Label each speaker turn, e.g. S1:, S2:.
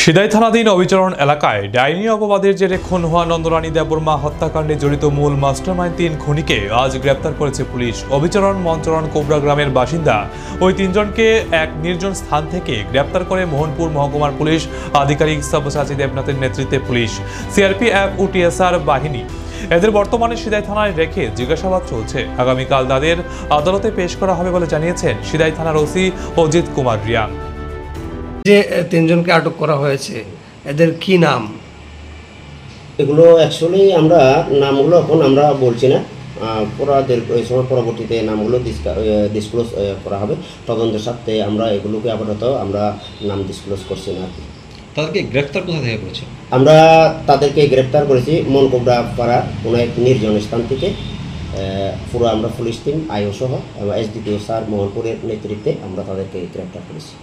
S1: সিদাই থানাধীন অবিচরণ এলাকায় ডাইনি অপবাদের জেরে খুন হওয়া নন্দরানী দেববর্মা হত্যাকাণ্ডে জড়িত মূল মাস্টারমাইন্ড 3 খুনিকে আজ গ্রেপ্তার করেছে পুলিশ। অবিচরণ মঞ্চরণ কোবরা গ্রামের বাসিন্দা ওই তিনজনকে এক নির্জন স্থান থেকে গ্রেপ্তার করে মোহনপুর মহকুমার পুলিশ আধিকারিক সব্যসাচী দেবনাথের নেতৃত্বে পুলিশ, সিআরপিএফ ও টিএসআর বাহিনী এদের বর্তমানে সিদাই থানায় রেখে জিজ্ঞাসাবাদ চলছে। আগামীকাল তাদের আদালতে পেশ করা হবে বলে জানিয়েছেন সিদাই থানার ওসি অজিত কুমার রিয়াং।
S2: যে তিনজনকে আটক করা হয়েছে এদের কি নাম?
S3: এগুলো অ্যাকচুয়ালি আমরা নামগুলো এখন আমরা বলছি না, এই সময় পরবর্তীতে নামগুলো ডিসক্লোজ করা হবে। তদন্তের সাথে আমরা এগুলোকে আপাতত আমরা নাম ডিসক্লোজ করছি না আর কি।
S4: তাদেরকে গ্রেফতার কোথা থেকে করেছে?
S3: আমরা তাদেরকে গ্রেপ্তার করেছি মনকোবরা পাড়া কোনো এক নির্জন স্থান থেকে। পুরো আমরা পুলিশ টিম আইও সহ এবং এসডিপিও স্যার মোহনপুরের নেতৃত্বে আমরা তাদেরকে গ্রেপ্তার করেছি।